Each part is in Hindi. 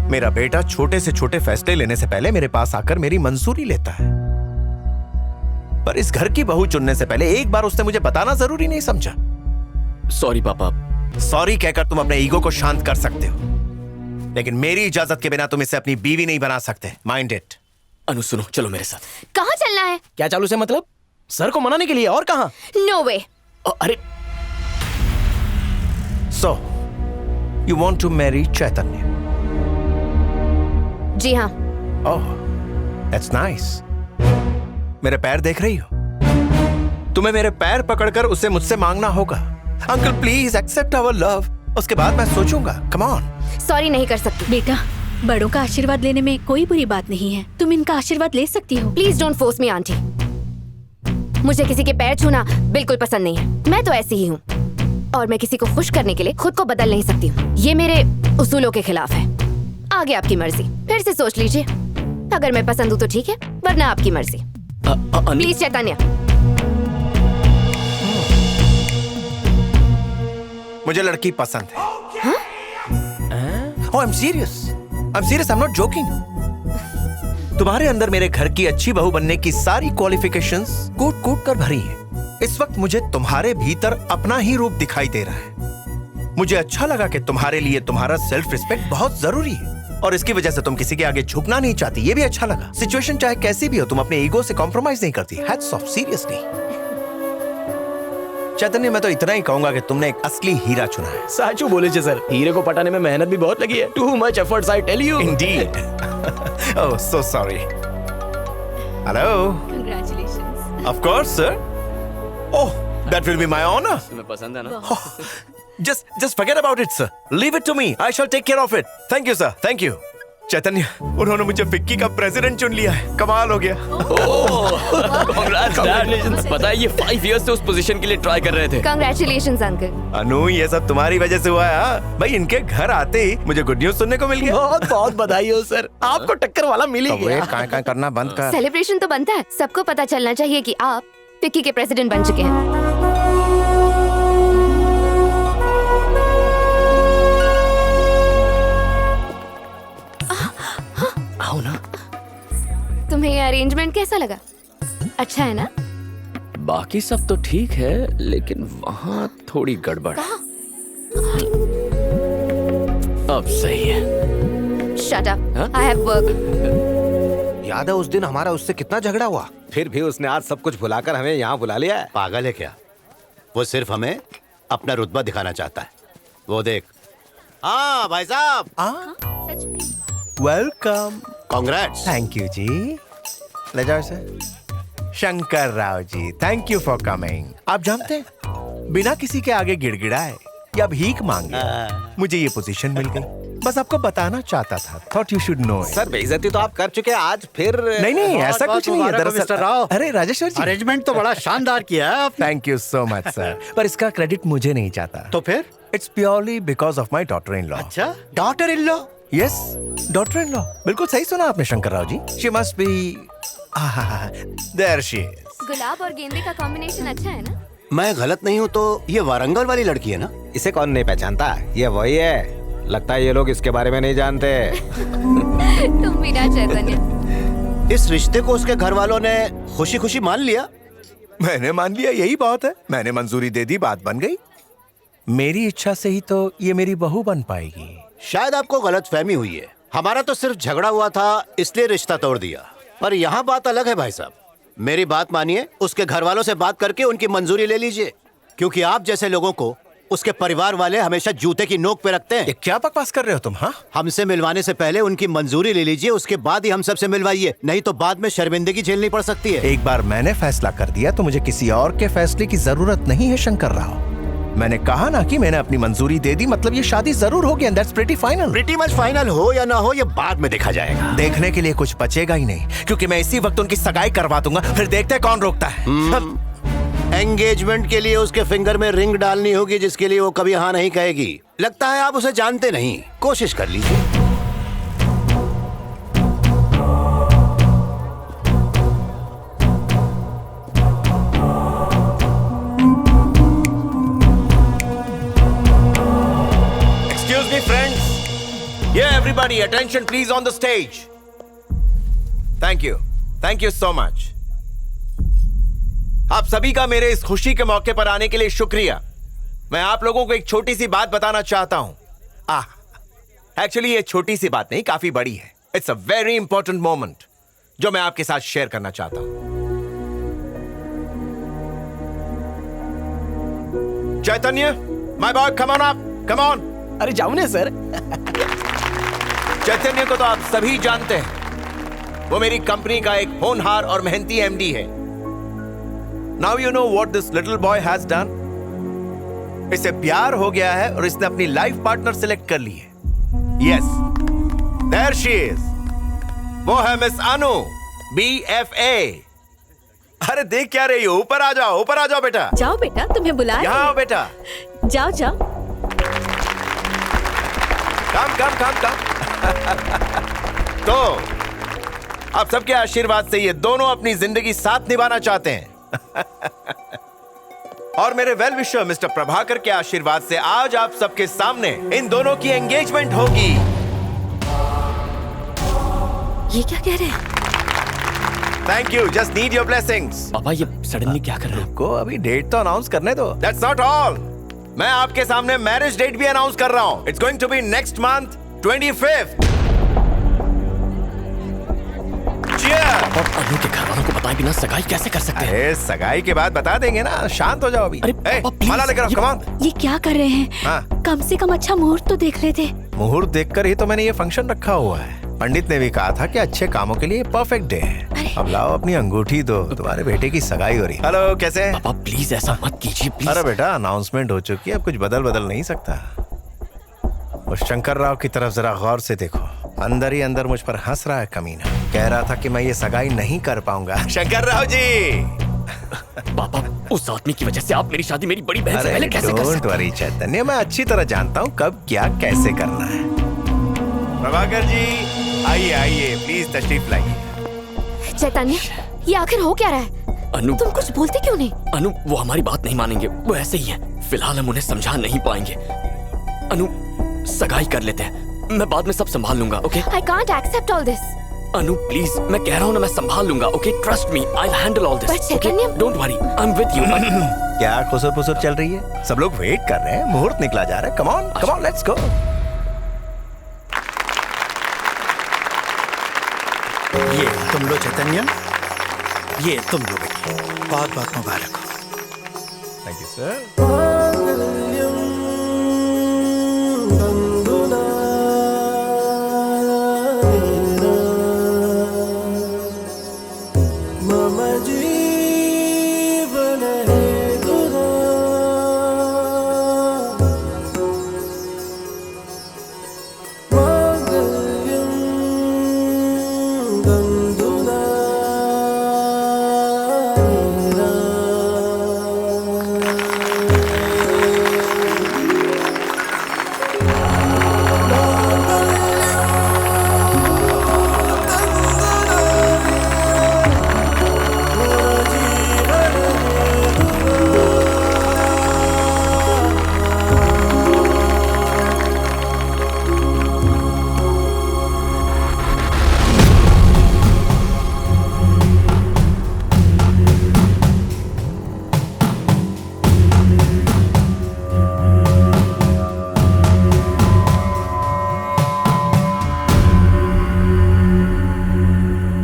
मेरा बेटा छोटे से छोटे फैसले लेने से पहले मेरे पास आकर मेरी मंजूरी लेता है, पर इस घर की बहू चुनने से पहले एक बार उसने मुझे बताना जरूरी नहीं समझा। सॉरी पापा। सॉरी कहकर तुम अपने ईगो को शांत कर सकते हो, लेकिन मेरी इजाजत के बिना तुम इसे अपनी बीवी नहीं बना सकते। Mind it. अनु सुनो, चलो मेरे साथ। कहाँ चलना है? क्या चालू से मतलब? सर को मनाने के लिए, और कहाँ? No way. अरे so you want to marry Chaitanya? जी हाँ। Oh that's nice. मेरे पैर देख रही हो? तुम्हें मेरे पैर पकड़कर उसे मुझसे मांगना होगा। Uncle please accept our love, उसके बाद मैं सोचूंगा। Come on. सॉरी नहीं कर सकती। बेटा, बड़ों का आशीर्वाद लेने में कोई बुरी बात नहीं है, तुम इनका आशीर्वाद ले सकती हो। Please don't force me aunty. मुझे किसी के पैर छूना बिल्कुल पसंद नहीं है। मैं तो ऐसी ही हूँ, और मैं किसी को खुश करने के लिए खुद को बदल नहीं सकती हूँ। ये मेरे उसूलों के खिलाफ है। आगे आपकी मर्जी, फिर से सोच लीजिए। अगर मैं पसंद हूँ तो ठीक है, वरना आपकी मर्जी। प्लीज चैतन्य। मुझे लड़की पसंद है। Oh, I'm serious. I'm not joking. तुम्हारे अंदर मेरे घर की अच्छी बहू बनने की सारी क्वालिफिकेशंस कूट कूट कर भरी हैं। इस वक्त मुझे तुम्हारे भीतर अपना ही रूप दिखाई दे रहा है। मुझे अच्छा लगा कि तुम्हारे लिए तुम्हारा सेल्फ रिस्पेक्ट बहुत जरूरी है, और इसकी वजह से तुम किसी के आगे झुकना नहीं चाहती। ये भी अच्छा लगा। सिचुएशन चाहे कैसी भी हो, तुम अपने ईगो से कॉम्प्रोमाइज नहीं करती। Hats off, seriously. चैतन्य, मैं तो इतना ही कहूंगा कि तुमने एक असली हीरा चुना है। साचू बोले छे सर, हीरे को पटाने में मेहनत भी बहुत लगी है। Too much efforts, I tell you. Indeed. Oh, so sorry. Hello. Congratulations. Of course, sir. Oh, that will be my honor. तुम्हें पसंद है ना? Just forget about it, sir. Leave it to me. I shall take care of it. Thank you, sir. Thank you. चैतन्य, उन्होंने मुझे फिक्की का प्रेसिडेंट चुन लिया है। कमाल हो गया। Congratulations. पता है ये 5 years से उस पोजीशन के लिए ट्राई कर रहे थे। Congratulations uncle. अनु, ये सब तुम्हारी वजह से हुआ है। हाँ? भाई, इनके घर आते ही मुझे गुड न्यूज सुनने को मिल गया। बहुत बहुत बधाई हो सर, आपको टक्कर वाला मिल ही गया। काय करना बंद कर। सेलिब्रेशन तो बनता है, सबको पता चलना चाहिए कि आप फिक्की के प्रेसिडेंट बन चुके हैं। आओ ना। तुम्हें ये अरेंजमेंट कैसा लगा? अच्छा है ना? बाकी सब तो ठीक है, लेकिन वहाँ थोड़ी गड़बड़ है। अब सही है। Shut up. हाँ? I have work. याद है उस दिन हमारा उससे कितना झगड़ा हुआ, फिर भी उसने आज सब कुछ भुलाकर हमें यहाँ बुला लिया है। पागल है क्या? वो सिर्फ हमें अपना रुतबा दिखाना चाहता है। वो देख। हाँ भाई साहब। सच में? Welcome. Congrats. Thank you ji. ले जाओ sir. Shankar Rao ji, thank you for coming. आप जानते हैं, बिना किसी के आगे गिड़गिड़ाए या भीख मांगे मुझे ये पोजीशन मिल गई। बस आपको बताना चाहता था। Thought you should know. Sir, बेइज्जती तो आप कर चुके हैं, आज फिर नहीं, ऐसा कुछ नहीं है दरअसल। मिस्टर राव। अरे राजेश्वर जी, अरेंजमेंट तो बड़ा शानदार किया है आपने। Thank you so much sir, पर इसका क्रेडिट मुझे नहीं चाहता। तो फिर? It's purely because of my daughter in law. अच्छा, daughter in law? Yes, daughter in law. बिल्कुल सही सुना आपने Shankar Rao ji. She must be there she is. गुलाब और गेंदे का कॉम्बिनेशन अच्छा है ना? मैं गलत नहीं हूँ तो ये वारंगल वाली लड़की है ना? इसे कौन नहीं पहचानता, ये वही है। लगता है ये लोग इसके बारे में नहीं जानते। तुम भी ना चैतन्य। इस रिश्ते को उसके घर वालों ने खुशी खुशी मान लिया। मैंने मान लिया, यही बात है। मैंने मंजूरी दे दी, बात बन गई। मेरी इच्छा से ही तो ये मेरी बहू बन पाएगी। शायद आपको गलतफहमी हुई है। हमारा तो सिर्फ झगड़ा हुआ था, इसलिए रिश्ता तोड़ दिया। पर यहाँ बात अलग है भाई साहब। मेरी बात मानिए, उसके घर वालों से बात करके उनकी मंजूरी ले लीजिए, क्योंकि आप जैसे लोगों को उसके परिवार वाले हमेशा जूते की नोक पे रखते हैं। ये क्या बकवास कर रहे हो तुम? हाँ, हमसे मिलवाने से पहले उनकी मंजूरी ले लीजिए, उसके बाद ही हम सबसे मिलवाइए, नहीं तो बाद में शर्मिंदगी झेलनी पड़ सकती है। एक बार मैंने फैसला कर दिया तो मुझे किसी और के फैसले की जरूरत नहीं है शंकर राव। मैंने कहा ना कि मैंने अपनी मंजूरी दे दी, मतलब ये शादी जरूर होगी। And that's pretty final. Pretty much final हो या ना हो, ये बाद में देखा जाएगा। देखने के लिए कुछ बचेगा ही नहीं, क्योंकि मैं इसी वक्त उनकी सगाई करवा दूंगा, फिर देखते हैं कौन रोकता है। एंगेजमेंट के लिए उसके फिंगर में रिंग डालनी होगी, जिसके लिए वो कभी हाँ नहीं कहेगी। लगता है आप उसे जानते नहीं, कोशिश कर लीजिए। Yeah, everybody, attention please on the stage. Thank you so much. आप सभी का मेरे इस खुशी के मौके पर आने के लिए शुक्रिया। मैं आप लोगों को एक छोटी सी बात बताना चाहता हूं। एक्चुअली ये छोटी सी बात नहीं, काफी बड़ी है। It's a very important moment जो मैं आपके साथ शेयर करना चाहता हूं। Chaitanya, my boy, come on up, come on. अरे जाओ ना सर। चैतन्य को तो आप सभी जानते हैं। वो मेरी कंपनी का एक होनहार और मेहनती एमडी है। Now you know what this little boy has done. इसे प्यार हो गया है और इसने अपनी लाइफ पार्टनर सिलेक्ट कर ली है। Yes, there she is. वो है मिस अनु, BFA। अरे देख क्या रही हो? ऊपर आ जाओ बेटा। जाओ बेटा, तुम्हें बुला रहे यहाँ आओ बेटा। हैं। जाओ जाओ। कम। तो आप सबके आशीर्वाद से ये दोनों अपनी जिंदगी साथ निभाना चाहते हैं। और मेरे वेल विशर मिस्टर प्रभाकर के आशीर्वाद से आज आप सबके सामने इन दोनों की एंगेजमेंट होगी। ये क्या कह रहे हैं? Thank you, just need your blessings. पापा ये सडनली क्या कर रहे हो? को अभी डेट तो अनाउंस करने दो। दैट्स नॉट ऑल, मैं आपके सामने मैरिज डेट भी अनाउंस कर रहा हूं। It's going to be next month 25th। और अनु के घर वालों को बताए बिना सगाई कैसे कर सकते हैं? अरे सगाई के बाद बता देंगे ना, शांत हो जाओ अभी। अरे ए, पापा, प्लीज, माला लेकर आओ, ये- कम ऑन। ये क्या कर रहे हैं? हाँ। कम से कम अच्छा मुहूर्त तो देख लेते। मुहूर्त देखकर ही तो मैंने ये फंक्शन रखा हुआ है। पंडित ने भी कहा था कि अच्छे कामों के लिए परफेक्ट डे है। अब लाओ अपनी अंगूठी दो, तुम्हारे बेटे की सगाई हो रही। हेलो, कैसे हैं? पापा प्लीज ऐसा मत कीजिए प्लीज। अरे बेटा, अनाउंसमेंट हो चुकी है, अब कुछ बदल नहीं सकता। उस शंकर राव की तरफ जरा गौर से देखो, अंदर ही अंदर मुझ पर हंस रहा है कमीना। कह रहा था कि मैं ये सगाई नहीं कर पाऊंगा। शंकर राव जी। पापा उस आदमी की वजह से आप मेरी शादी मेरी बड़ी बहन से पहले कैसे कर डोंट सकते? वरी चैतन्य, मैं अच्छी तरह जानता हूँ कब क्या कैसे करना है। प्रभाकर जी, आइए प्लीज तशरीफ लाइए। चैतन्य, ये आखिर हो क्या रहा है? अनु, तुम कुछ बोलते क्यों नहीं? अनु वो हमारी बात नहीं मानेंगे, वो ऐसे ही है। फिलहाल हम उन्हें समझा नहीं पाएंगे। अनु सगाई कर लेते हैं, मैं बाद में सब संभाल लूंगा। Okay I can't accept all this. Anu please, मैं कह रहा हूँ ना, मैं संभाल लूंगा। Okay trust me, I will handle all this. But Chaitanya- don't worry, I am with you. क्या खुसर चल रही है? सब लोग वेट कर रहे हैं, मुहूर्त निकला जा रहा है। Come on, let's go. ये तुम लो चैतन्य, ये तुम लो बेटी। बहुत बहुत मुबारक हो। Thank you sir.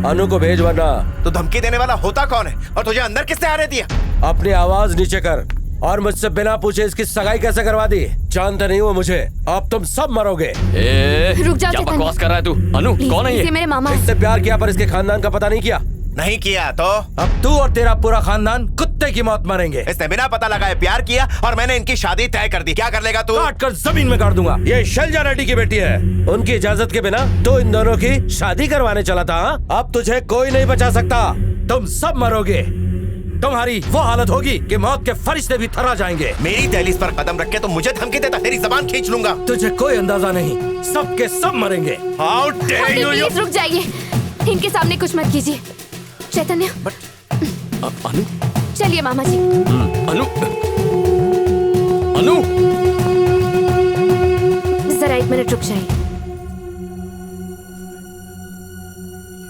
अनु को भेज वरना। तो धमकी देने वाला होता कौन है और तुझे अंदर किसने आने दिया? अपनी आवाज नीचे कर और मुझसे बिना पूछे इसकी सगाई कैसे करवा दी? जानते नहीं हो मुझे, अब तुम सब मरोगे। रुक जाओ क्या चैतन्य। बकवास कर रहा है तू? अनु Please, कौन है ये ये? मेरे मामा। इससे प्यार किया पर इसके खानदान का पता नहीं किया। नहीं किया तो अब तू और तेरा पूरा खानदान कुत्ते की मौत मरेंगे। इसने बिना पता लगाए प्यार किया और मैंने इनकी शादी तय कर दी। क्या कर लेगा तू? काट कर जमीन में गाड़ दूंगा। ये शैलजा रेड्डी की बेटी है, उनकी इजाजत के बिना तो इन दोनों की शादी करवाने चला था। अब तुझे कोई नहीं बचा सकता, तुम सब मरोगे। तुम्हारी वो हालत होगी कि मौत के फरिश्ते भी थर्रा जाएंगे। मेरी दहलीज पर कदम रख के तो मुझे धमकी देता, तेरी जबान खींच लूंगा। तुझे कोई अंदाजा नहीं, सबके सब मरेंगे। How dare you, you- please रुक जाइए, इनके सामने कुछ मत कीजिए। चैतन्य, अनु चलिए मामा जी। अनु अनु जरा एक मिनट रुक जाइए।